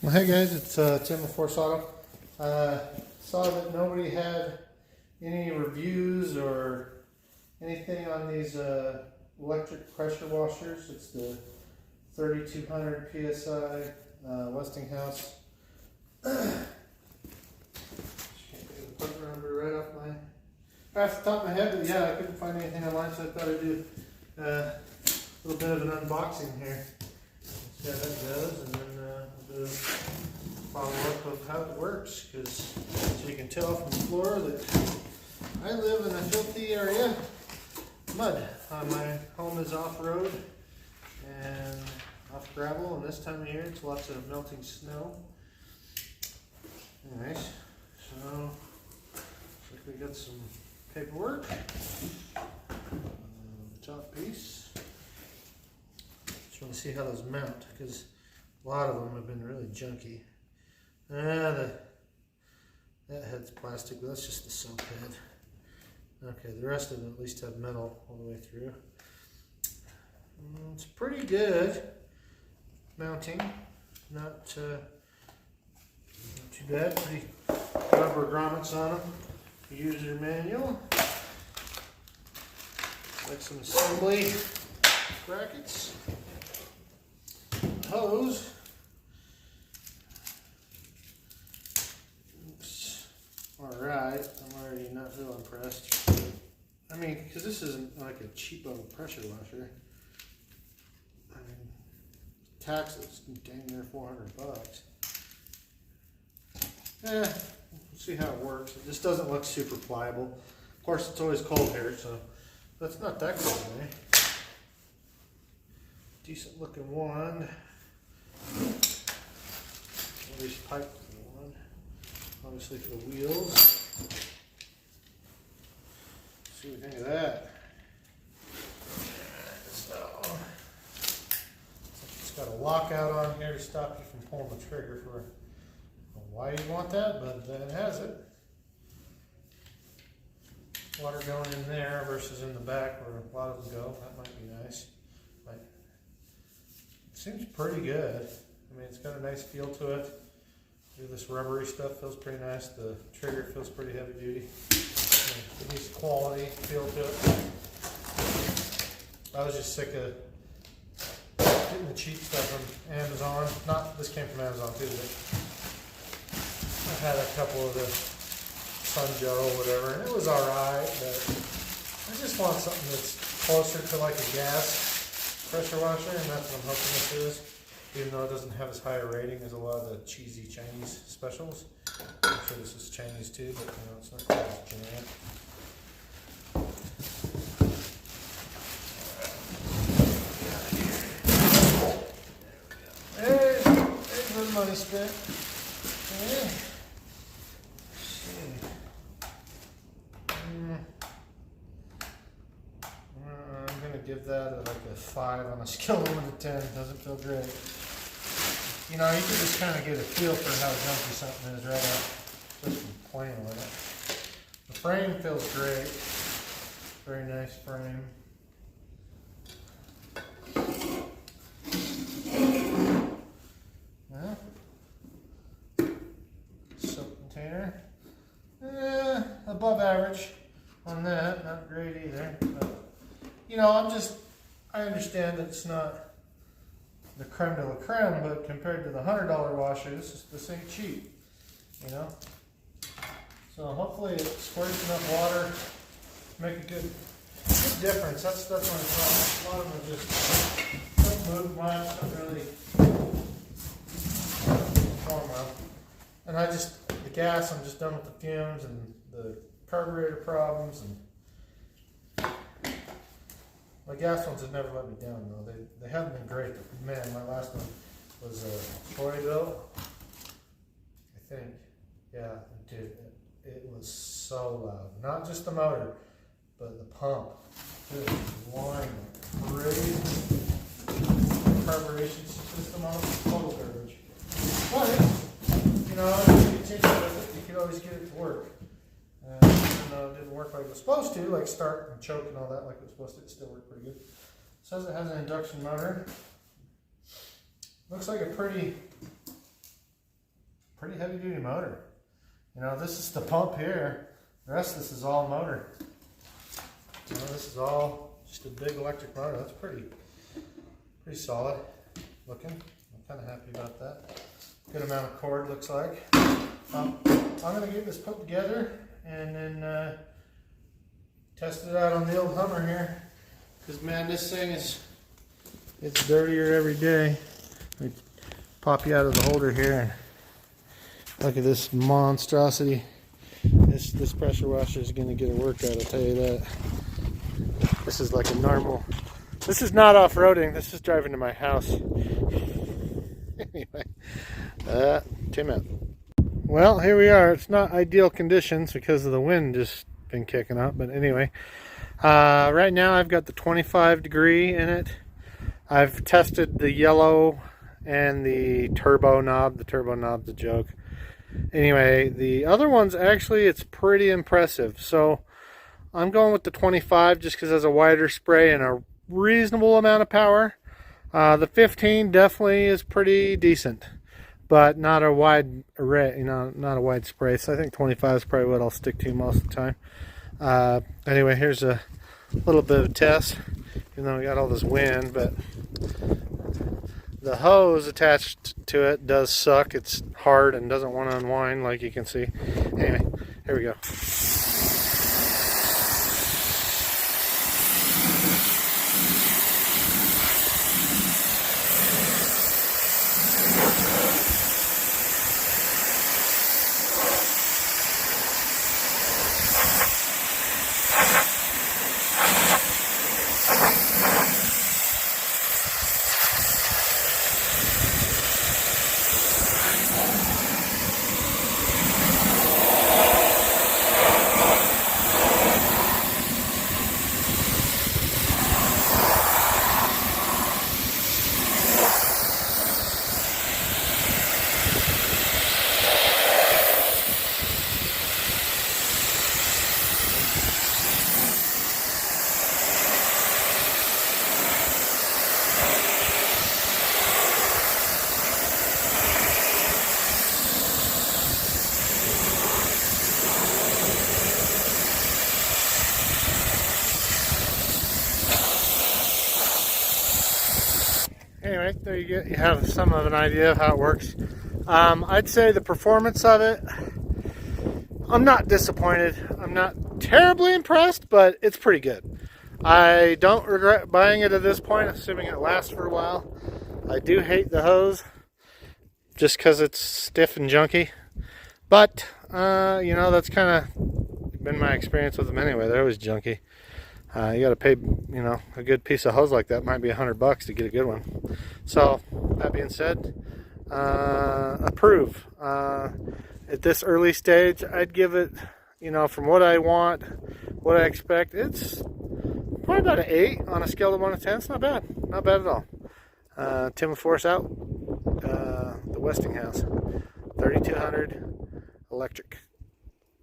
Well, hey guys, it's Tim with Force Auto. Saw that nobody had any reviews or anything on these electric pressure washers. It's the 3200 PSI Westinghouse. Just can't get the part number right off the top of my head, but yeah, I couldn't find anything online, so I thought I'd do a little bit of an unboxing here. See how that goes, and then we'll do a follow-up of how it works, because so you can tell from the floor that I live in a filthy area. Mud. My home is off-road and off gravel, and this time of year it's lots of melting snow. Anyways, so looks like we got some paperwork. The top piece. Just want to see how those mount, because a lot of them have been really junky. That head's plastic, but that's just the soap head. Okay, the rest of them at least have metal all the way through. It's pretty good mounting, not too bad. Pretty rubber grommets on them. User manual, like some assembly brackets. Hose. Oops. Alright, I'm already not real impressed. I mean, because this isn't like a cheapo pressure washer. I mean, taxes, dang near $400. We'll see how it works. It just doesn't look super pliable. Of course, it's always cold here, so that's not that good today. Decent looking wand. There's pipe for the wand. Obviously for the wheels. Let's see what we think of that. So, it's got a lockout on here to stop you from pulling the trigger for why you want that, but it has it. Water going in there versus in the back where a lot of them go. That might be nice. Seems pretty good. I mean, it's got a nice feel to it. This rubbery stuff feels pretty nice. The trigger feels pretty heavy duty. A nice quality feel to it. I was just sick of getting the cheap stuff from Amazon. Not this came from Amazon too, but I've had a couple of the Sun Gel or whatever, and it was alright, but I just want something that's closer to like a gas pressure washer, and that's what I'm hoping this is, even though it doesn't have as high a rating as a lot of the cheesy Chinese specials. I'm sure this is Chinese too, but you know, it's not quite as generic. There's the money spent. Okay. Give that like a 5 on a scale of 1 to 10. Doesn't feel great. You know, you can just kind of get a feel for how junky something is right out just from playing with it. The frame feels great. Very nice frame. Yeah. Soap container. Above average on that. Not great either. But you know, I understand that it's not the creme de la creme, but compared to the $100 washers, this ain't cheap, you know? So hopefully it squirts enough water to make a good difference. That's my problem. A lot of them just don't move much, don't really perform well. And the gas, I'm just done with the fumes and the carburetor problems, and my gas ones have never let me down though. They haven't been great. Man, my last one was a Troyville, I think. Yeah, dude, it was so loud. Not just the motor, but the pump. It was whining like crazy. The carburation system on it was total garbage. But, you know, if you continue with it, you could always get it to work. Even though it didn't work like it was supposed to, like start and choke and all that like it was supposed to, it still worked pretty good. It says it has an induction motor. Looks like a pretty pretty heavy duty motor. You know, this is the pump here. The rest of this is all motor. You know, this is all just a big electric motor. That's pretty solid looking. I'm kind of happy about that. Good amount of cord, looks like. I'm going to get this put together and then test it out on the old Hummer here. Because, man, this thing it's dirtier every day. Let me pop you out of the holder here. Look at this monstrosity. This pressure washer is going to get a workout, I'll tell you that. This is like a normal. This is not off-roading. This is driving to my house. Anyway, Tim out. Well, here we are. It's not ideal conditions because of the wind just been kicking up. But anyway, right now I've got the 25 degree in it. I've tested the yellow and the turbo knob. The turbo knob's a joke. Anyway, the other ones, actually, it's pretty impressive. So I'm going with the 25 just because it has a wider spray and a reasonable amount of power. The 15 definitely is pretty decent, but not a wide array, you know, not a wide spray. So I think 25 is probably what I'll stick to most of the time. Anyway, here's a little bit of a test, even though we got all this wind, but the hose attached to it does suck. It's hard and doesn't want to unwind, like you can see. Anyway, here we go. Anyway, there you go. You have some of an idea of how it works. I'd say the performance of it, I'm not disappointed. I'm not terribly impressed, but it's pretty good. I don't regret buying it at this point, assuming it lasts for a while. I do hate the hose, just because it's stiff and junky. But, you know, that's kind of been my experience with them anyway. They're always junky. You got to pay, you know, a good piece of hose like that might be $100 to get a good one. So that being said, approve. At this early stage, I'd give it, you know, from what I want, what I expect, it's probably about an 8 on a scale of 1 to 10. It's not bad, not bad at all. Tim LaForce out. The Westinghouse 3200 electric.